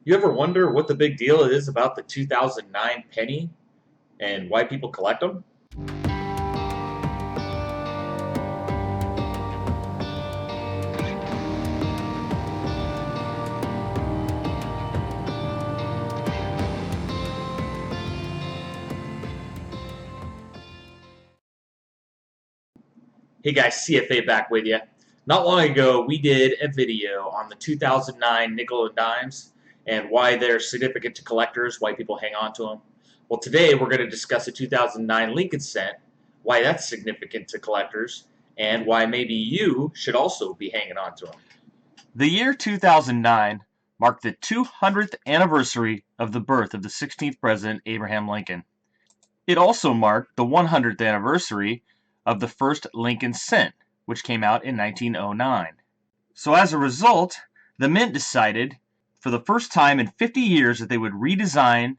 You ever wonder what the big deal is about the 2009 penny and why people collect them? Hey guys, CFA back with you. Not long ago, we did a video on the 2009 nickel and dimes and why they're significant to collectors, why people hang on to them. Well, today we're going to discuss the 2009 Lincoln cent, why that's significant to collectors, and why maybe you should also be hanging on to them. The year 2009 marked the 200th anniversary of the birth of the 16th President Abraham Lincoln. It also marked the 100th anniversary of the first Lincoln cent, which came out in 1909. So as a result, the Mint decided for the first time in 50 years that they would redesign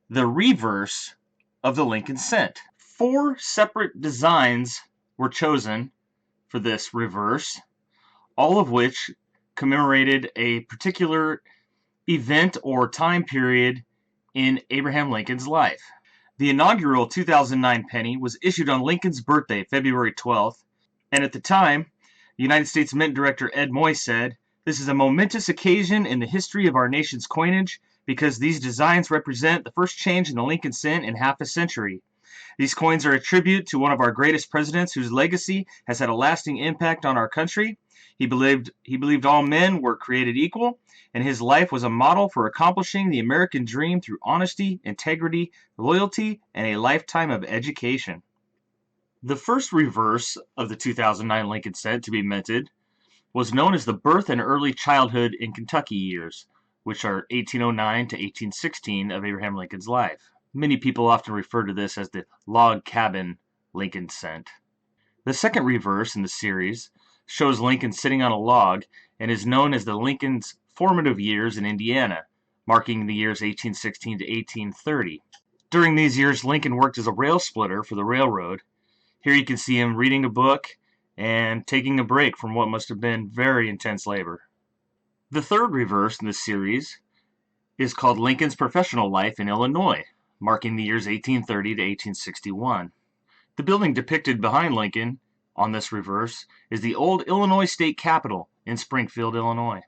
the reverse of the Lincoln cent. 4 separate designs were chosen for this reverse, all of which commemorated a particular event or time period in Abraham Lincoln's life. The inaugural 2009 penny was issued on Lincoln's birthday, February 12th, and at the time, United States Mint Director Ed Moy said, "This is a momentous occasion in the history of our nation's coinage because these designs represent the first change in the Lincoln cent in half a century. These coins are a tribute to one of our greatest presidents whose legacy has had a lasting impact on our country. He believed all men were created equal, and his life was a model for accomplishing the American dream through honesty, integrity, loyalty, and a lifetime of education." The first reverse of the 2009 Lincoln cent to be minted was known as the birth and early childhood in Kentucky years, which are 1809 to 1816 of Abraham Lincoln's life. Many people often refer to this as the log cabin Lincoln cent. The second reverse in the series shows Lincoln sitting on a log and is known as the Lincoln's formative years in Indiana, marking the years 1816 to 1830. During these years, Lincoln worked as a rail splitter for the railroad. Here you can see him reading a book and taking a break from what must have been very intense labor. The third reverse in the series is called Lincoln's professional life in Illinois, marking the years 1830 to 1861. The building depicted behind Lincoln on this reverse is the old Illinois State Capitol in Springfield, Illinois.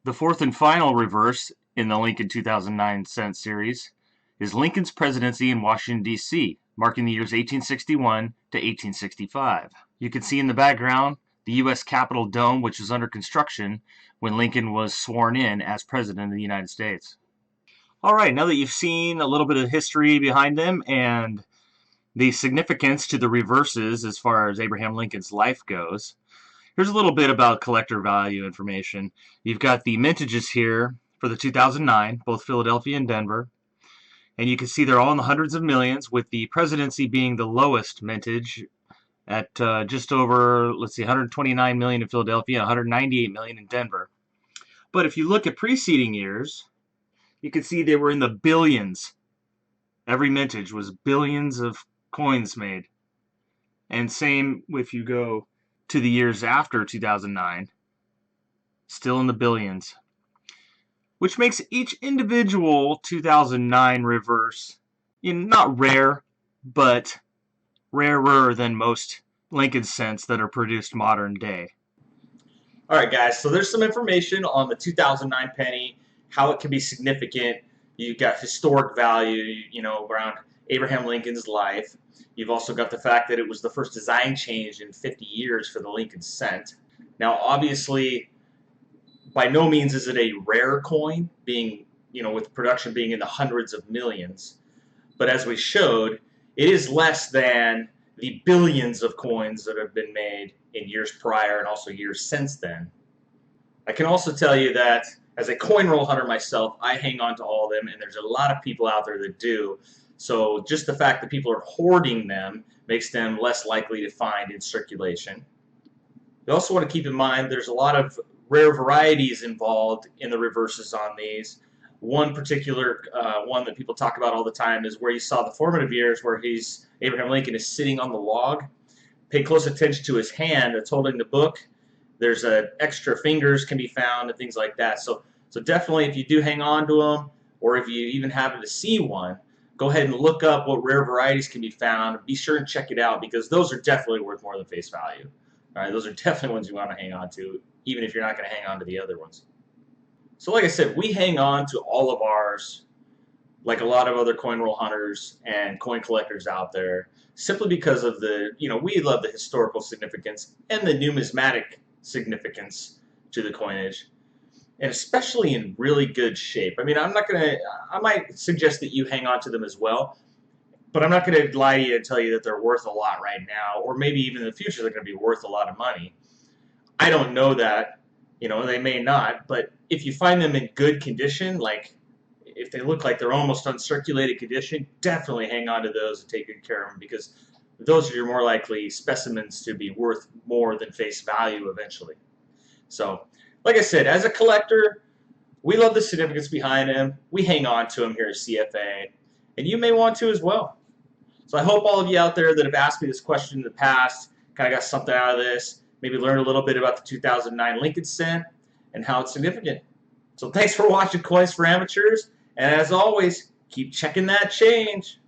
The fourth and final reverse in the Lincoln 2009 cent series is Lincoln's presidency in Washington, D.C., marking the years 1861 to 1865. You can see in the background the U.S. Capitol dome, which was under construction when Lincoln was sworn in as President of the United States. All right, now that you've seen a little bit of history behind them and the significance to the reverses as far as Abraham Lincoln's life goes, here's a little bit about collector value information. You've got the mintages here for the 2009, both Philadelphia and Denver. And you can see they're all in the hundreds of millions, with the Presidency being the lowest mintage at just over, 129 million in Philadelphia, 198 million in Denver. But if you look at preceding years, you can see they were in the billions. Every mintage was billions of coins made. And same if you go to the years after 2009, still in the billions. Which makes each individual 2009 reverse not rare, but rarer than most Lincoln cents that are produced modern day. All right, guys, so there's some information on the 2009 penny, how it can be significant. You've got historic value, around Abraham Lincoln's life. You've also got the fact that it was the first design change in 50 years for the Lincoln cent. Now, obviously, by no means is it a rare coin, being, with production being in the hundreds of millions. But as we showed, it is less than the billions of coins that have been made in years prior and also years since then. I can also tell you that as a coin roll hunter myself, I hang on to all of them, and there's a lot of people out there that do. So just the fact that people are hoarding them makes them less likely to find in circulation. You also want to keep in mind there's a lot of rare varieties involved in the reverses on these. One particular one that people talk about all the time is where you saw the formative years where Abraham Lincoln is sitting on the log. Pay close attention to his hand that's holding the book. There's extra fingers can be found and things like that. So So definitely, if you do hang on to them, or if you even happen to see one, go ahead and look up what rare varieties can be found. Be sure and check it out, because those are definitely worth more than face value. All right, those are definitely ones you want to hang on to, even if you're not going to hang on to the other ones. So like I said, we hang on to all of ours like a lot of other coin roll hunters and coin collectors out there, simply because of the, we love the historical significance and the numismatic significance to the coinage, and especially in really good shape. I mean, I might suggest that you hang on to them as well, but I'm not going to lie to you and tell you that they're worth a lot right now, or maybe even in the future they're going to be worth a lot of money. I don't know that, they may not, but if you find them in good condition, like if they look like they're almost uncirculated condition, definitely hang on to those and take good care of them, because those are your more likely specimens to be worth more than face value eventually. So, like I said, as a collector, we love the significance behind them. We hang on to them here at CFA, and you may want to as well. So I hope all of you out there that have asked me this question in the past kind of got something out of this, maybe learned a little bit about the 2009 Lincoln cent and how it's significant. So thanks for watching Coins for Amateurs, and as always, keep checking that change.